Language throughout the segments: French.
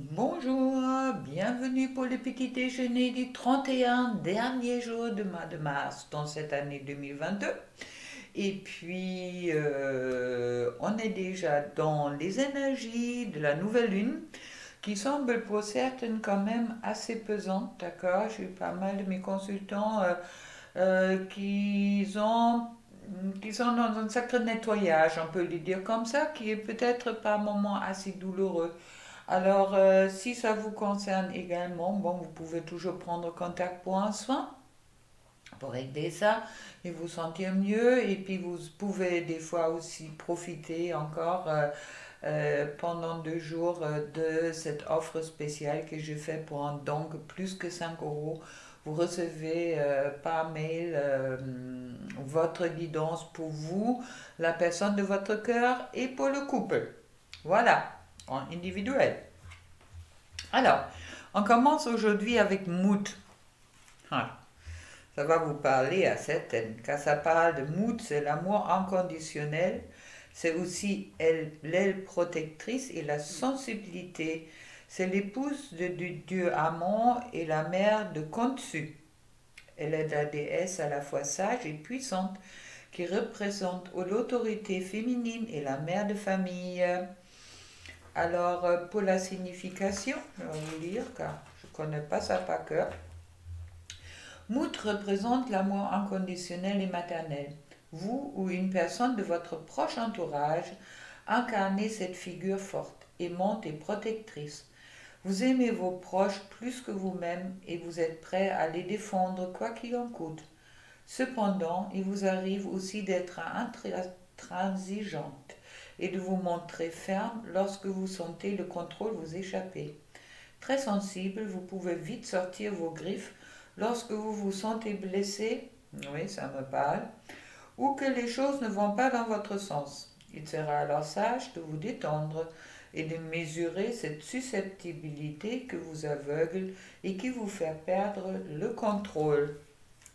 Bonjour, bienvenue pour le petit déjeuner du 31 dernier jour de mois de mars dans cette année 2022. Et puis, on est déjà dans les énergies de la nouvelle lune qui semble pour certaines quand même assez pesante, d'accord? J'ai eu pas mal de mes consultants qui sont dans un sacré nettoyage, on peut le dire comme ça, qui est peut-être par moments assez douloureux. Alors, si ça vous concerne également, bon, vous pouvez toujours prendre contact pour un soin, pour régler ça et vous sentir mieux. Et puis, vous pouvez des fois aussi profiter encore pendant 2 jours de cette offre spéciale que je fais pour un don de plus que 5 euros. Vous recevez par mail votre guidance pour vous, la personne de votre cœur et pour le couple. Voilà, en individuel. Alors, on commence aujourd'hui avec mood. Ah, ça va vous parler à certaines. Quand ça parle de mood, c'est l'amour inconditionnel. C'est aussi l'aile protectrice et la sensibilité. C'est l'épouse du dieu Amon et la mère de Khonsu. Elle est la déesse à la fois sage et puissante qui représente l'autorité féminine et la mère de famille. Alors, pour la signification, je vais vous lire car je ne connais pas ça par cœur. Mout représente l'amour inconditionnel et maternel. Vous ou une personne de votre proche entourage incarnez cette figure forte, aimante et protectrice. Vous aimez vos proches plus que vous-même et vous êtes prêt à les défendre quoi qu'il en coûte. Cependant, il vous arrive aussi d'être intransigeante et de vous montrer ferme lorsque vous sentez le contrôle vous échapper. Très sensible, vous pouvez vite sortir vos griffes lorsque vous vous sentez blessé, oui, ça me parle, ou que les choses ne vont pas dans votre sens. Il sera alors sage de vous détendre et de mesurer cette susceptibilité que vous aveugle et qui vous fait perdre le contrôle.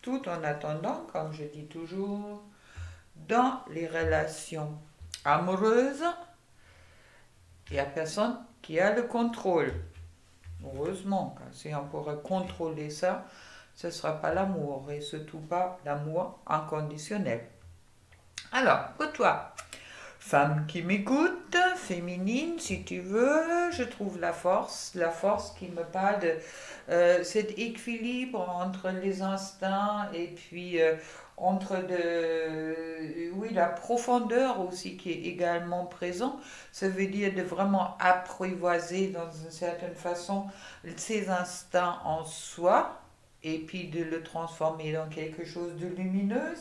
Tout en attendant, comme je dis toujours, dans les relations amoureuses, il n'y a personne qui a le contrôle. Heureusement, si on pourrait contrôler ça, ce ne sera pas l'amour et surtout pas l'amour inconditionnel. Alors, pour toi, femme qui m'écoute, féminine si tu veux, je trouve la force qui me parle de cet équilibre entre les instincts et puis entre oui, la profondeur aussi qui est également présent. Ça veut dire de vraiment apprivoiser dans une certaine façon ses instincts en soi et puis de le transformer dans quelque chose de lumineux.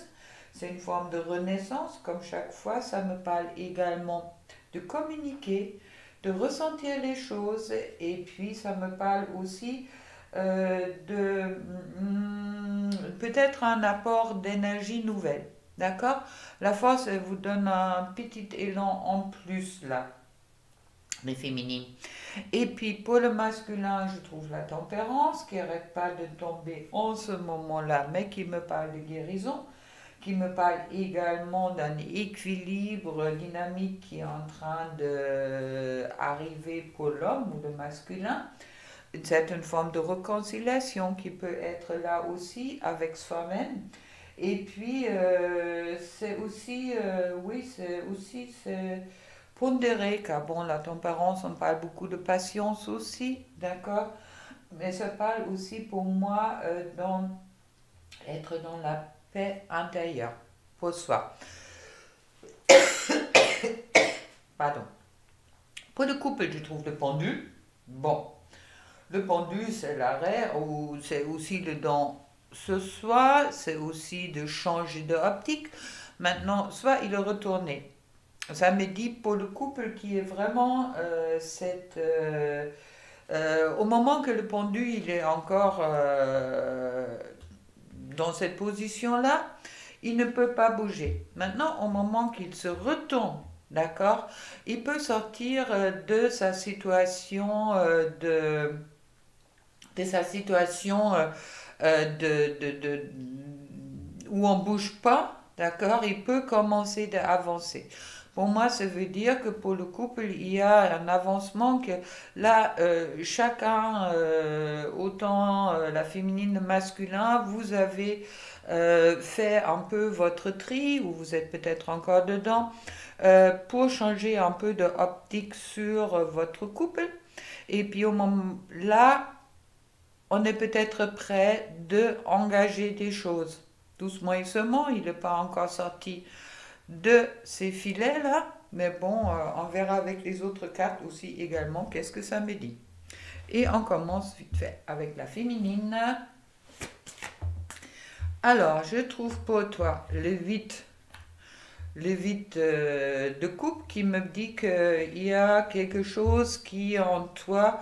C'est une forme de renaissance, comme chaque fois, ça me parle également de communiquer, de ressentir les choses, et puis ça me parle aussi de peut-être un apport d'énergie nouvelle. D'accord? La force, elle vous donne un petit élan en plus là, les féminines. Et puis pour le masculin, je trouve la tempérance qui n'arrête pas de tomber en ce moment-là, mais qui me parle de guérison, qui me parle également d'un équilibre dynamique qui est en train d'arriver pour l'homme ou le masculin, une certaine forme de réconciliation qui peut être là aussi avec soi-même. Et puis, c'est aussi, oui, c'est aussi pondéré, car bon, la tempérance, on parle beaucoup de patience aussi, d'accord? Mais ça parle aussi pour moi être dans la paix intérieure pour soi. Pardon. Pour le couple, je trouve le pendu. Bon, le pendu, c'est l'arrêt, ou c'est aussi le dans ce soir, c'est aussi de changer d'optique. Maintenant, soit il est retourné. Ça me dit pour le couple qui est vraiment au moment que le pendu il est encore dans cette position-là, il ne peut pas bouger. Maintenant, au moment qu'il se retourne, d'accord, il peut sortir de sa situation de sa situation où on ne bouge pas, d'accord, il peut commencer à avancer. Pour moi, ça veut dire que pour le couple, il y a un avancement que là, chacun, autant la féminine, le masculin, vous avez fait un peu votre tri, ou vous êtes peut-être encore dedans, pour changer un peu de optique sur votre couple. Et puis au moment là, on est peut-être prêt de engager des choses. Doucement et seulement, il n'est pas encore sorti de ces filets-là, mais bon, on verra avec les autres cartes aussi également qu'est-ce que ça me dit. Et on commence vite fait avec la féminine. Alors, je trouve pour toi le vide de coupe qui me dit qu'il y a quelque chose qui en toi,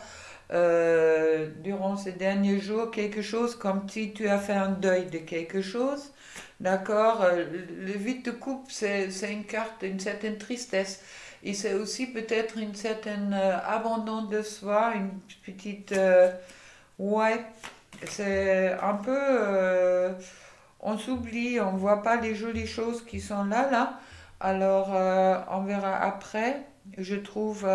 durant ces derniers jours, quelque chose comme si tu as fait un deuil de quelque chose. D'accord? Le vide de coupe, c'est une carte d'une certaine tristesse. Et c'est aussi peut-être une certaine abandon de soi, une petite... ouais, c'est un peu... on s'oublie, on ne voit pas les jolies choses qui sont là. Alors, on verra après. Je trouve...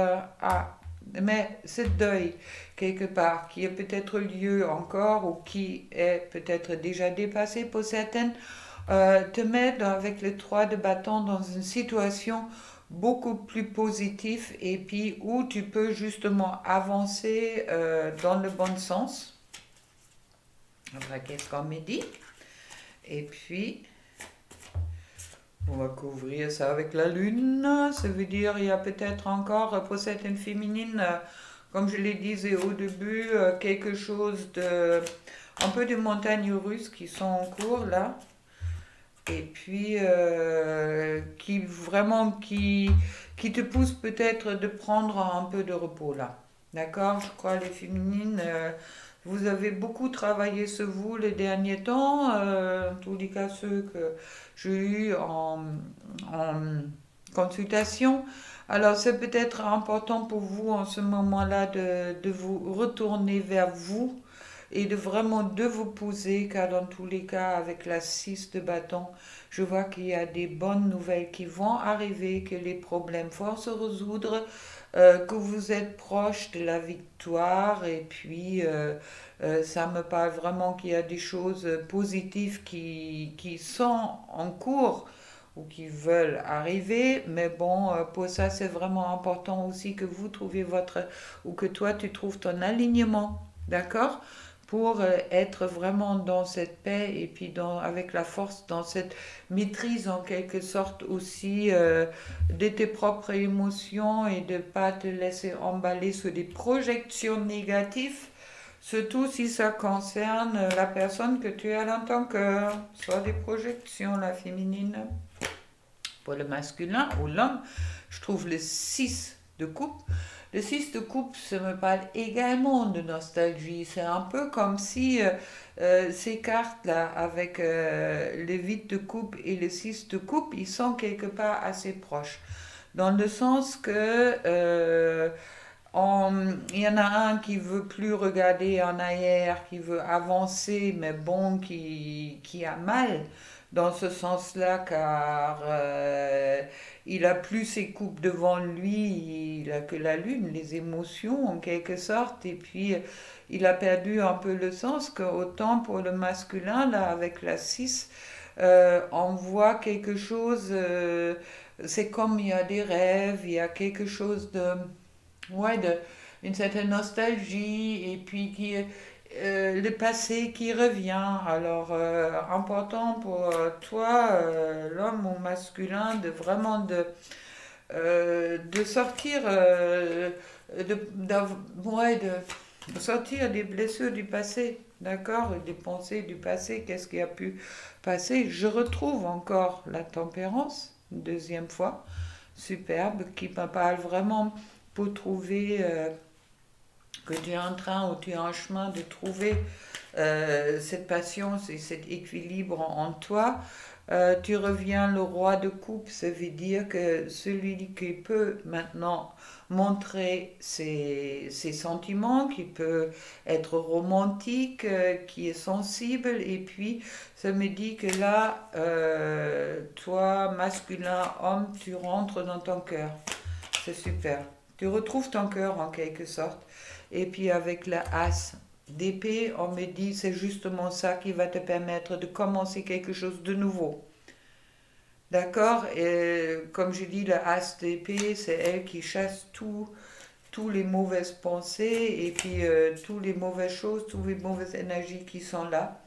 mais ce deuil, quelque part, qui a peut-être lieu encore ou qui est peut-être déjà dépassé pour certaines, te met avec le 3 de bâton dans une situation beaucoup plus positive et puis où tu peux justement avancer dans le bon sens. Voilà, qu'est-ce qu'on me dit? Et puis, on va couvrir ça avec la lune. Ça veut dire il y a peut-être encore pour certaines féminines, comme je le disais au début, quelque chose de... un peu de montagnes russes qui sont en cours là. Et puis, qui vraiment, qui te pousse peut-être de prendre un peu de repos là. D'accord? Je crois les féminines, vous avez beaucoup travaillé sur vous les derniers temps, en tous les cas ceux que j'ai eu en consultation. Alors c'est peut-être important pour vous en ce moment-là de vous retourner vers vous et de vraiment de vous poser, car dans tous les cas, avec la 6 de bâton, je vois qu'il y a des bonnes nouvelles qui vont arriver, que les problèmes vont se résoudre, que vous êtes proche de la victoire, et puis ça me parle vraiment qu'il y a des choses positives qui sont en cours ou qui veulent arriver, mais bon, pour ça, c'est vraiment important aussi que vous trouviez votre, ou que toi, tu trouves ton alignement, d'accord? Pour être vraiment dans cette paix et puis avec la force, dans cette maîtrise en quelque sorte aussi de tes propres émotions et de ne pas te laisser emballer sur des projections négatives, surtout si ça concerne la personne que tu as dans ton cœur, soit des projections, la féminine. Pour le masculin ou l'homme, je trouve le 6 de coupe. Le 6 de coupe, ça me parle également de nostalgie. C'est un peu comme si ces cartes-là, avec le 8 de coupe et le 6 de coupe, ils sont quelque part assez proches. Dans le sens que il y en a un qui veut plus regarder en arrière, qui veut avancer, mais bon, qui a mal dans ce sens-là, car il a plus ses coupes devant lui, il a que la lune, les émotions en quelque sorte, et puis il a perdu un peu le sens, que autant pour le masculin, là, avec la 6 on voit quelque chose, c'est comme il y a des rêves, il y a quelque chose de ouais, une certaine nostalgie et puis le passé qui revient. Alors, important pour toi, l'homme ou masculin, de vraiment de sortir, ouais, de sortir des blessures du passé, d'accord, des pensées du passé, qu'est-ce qui a pu passer. Je retrouve encore la tempérance, une deuxième fois, superbe, qui me parle vraiment pour trouver que tu es en train ou tu es en chemin de trouver cette patience et cet équilibre en toi. Tu reviens le roi de coupe, ça veut dire que celui qui peut maintenant montrer ses sentiments, qui peut être romantique, qui est sensible, et puis ça me dit que là, toi, masculin, homme, tu rentres dans ton cœur. C'est super. Tu retrouves ton cœur en quelque sorte. Et puis avec la as d'épée, on me dit c'est justement ça qui va te permettre de commencer quelque chose de nouveau. D'accord? Et comme je dis, la as d'épée, c'est elle qui chasse tous les mauvaises pensées et puis toutes les mauvaises choses, toutes les mauvaises énergies qui sont là.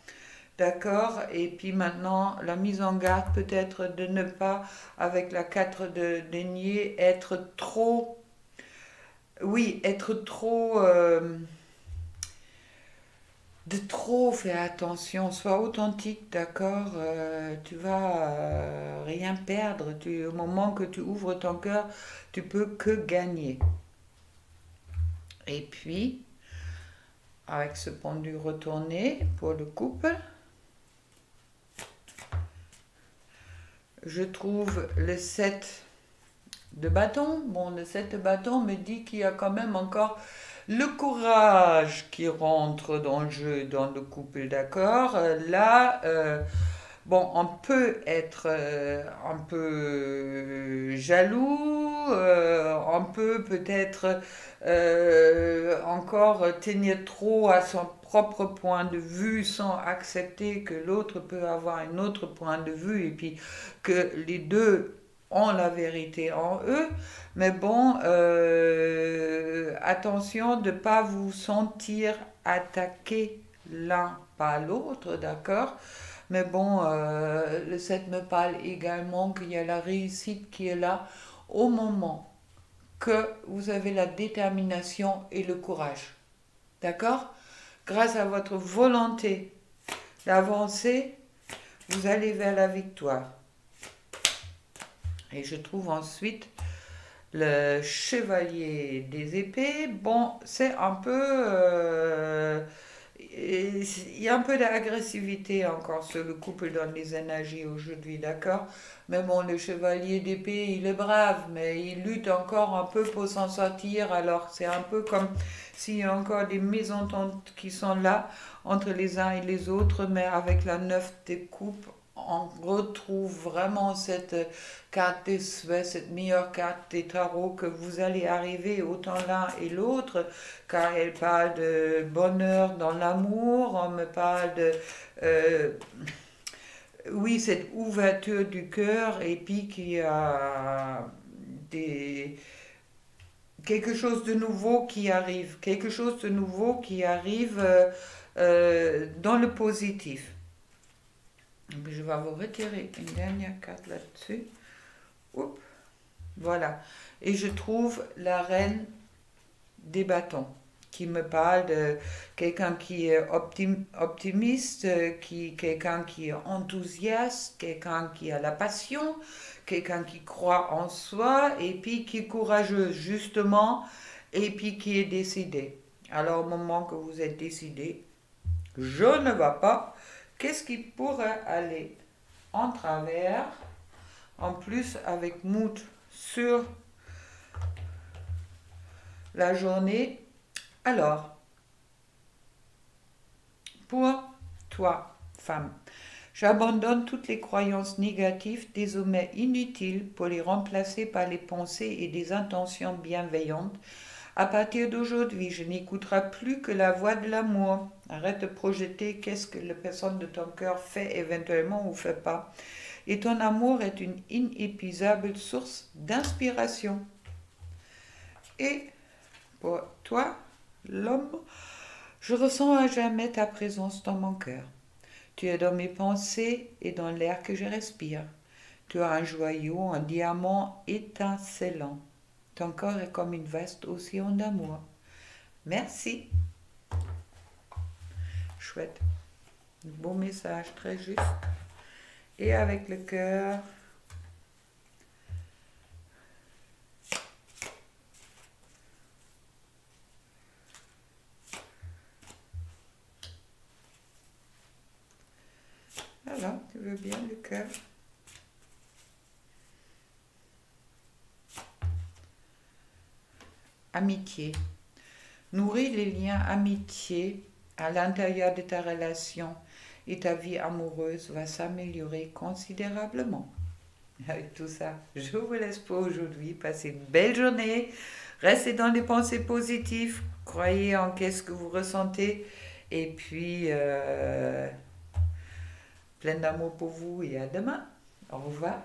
D'accord? Et puis maintenant, la mise en garde peut-être de ne pas, avec la 4 de denier, être trop, oui, être trop, de trop faire attention, sois authentique, d'accord? Tu vas rien perdre. Au moment que tu ouvres ton cœur, tu peux que gagner. Et puis, avec ce pendu retourné pour le couple, je trouve le 7 de bâton. Bon, le 7 de bâton me dit qu'il y a quand même encore le courage qui rentre dans le jeu, dans le couple, d'accord? Là, bon, on peut être un peu jaloux, on peut peut-être encore tenir trop à son propre point de vue sans accepter que l'autre peut avoir un autre point de vue et puis que les deux ont la vérité en eux. Mais bon, attention de ne pas vous sentir attaqué l'un par l'autre, d'accord? Mais bon, le 7 me parle également qu'il y a la réussite qui est là au moment que vous avez la détermination et le courage. D'accord? Grâce à votre volonté d'avancer, vous allez vers la victoire. Et je trouve ensuite le chevalier des épées. Bon, c'est un peu... il y a un peu d'agressivité encore sur le couple dans les énergies aujourd'hui, d'accord? Mais bon, le chevalier d'épée, il est brave, mais il lutte encore un peu pour s'en sortir. Alors, c'est un peu comme s'il y a encore des mésententes qui sont là entre les uns et les autres, mais avec la neuf des coupes, on retrouve vraiment cette carte des souhaits, cette meilleure carte des tarots que vous allez arriver autant l'un et l'autre, car elle parle de bonheur dans l'amour, on me parle de, euh, oui, cette ouverture du cœur et puis qu'il y a des, quelque chose de nouveau qui arrive, quelque chose de nouveau qui arrive dans le positif. Je vais vous retirer une dernière carte là-dessus. Oups, voilà. Et je trouve la reine des bâtons qui me parle de quelqu'un qui est optimiste, quelqu'un qui est enthousiaste, quelqu'un qui a la passion, quelqu'un qui croit en soi et puis qui est courageux justement et puis qui est décidé. Alors au moment que vous êtes décidé, je ne vais pas, qu'est-ce qui pourrait aller en travers, en plus avec mood sur la journée? Alors, pour toi, femme, j'abandonne toutes les croyances négatives, désormais inutiles, pour les remplacer par les pensées et des intentions bienveillantes. À partir d'aujourd'hui, je n'écouterai plus que la voix de l'amour. Arrête de projeter qu'est-ce que la personne de ton cœur fait éventuellement ou fait pas. Et ton amour est une inépuisable source d'inspiration. Et pour toi, l'homme, je ressens à jamais ta présence dans mon cœur. Tu es dans mes pensées et dans l'air que je respire. Tu as un joyau, un diamant étincelant. Ton corps est comme une vaste océan d'amour. Merci. Chouette. Beau message, très juste. Et avec le cœur. Alors, tu veux bien le cœur? amitié. Nourris les liens amitié à l'intérieur de ta relation et ta vie amoureuse va s'améliorer considérablement. Avec tout ça, je vous laisse pour aujourd'hui. Passez une belle journée. Restez dans les pensées positives. Croyez en qu'est-ce que vous ressentez. Et puis, plein d'amour pour vous et à demain. Au revoir.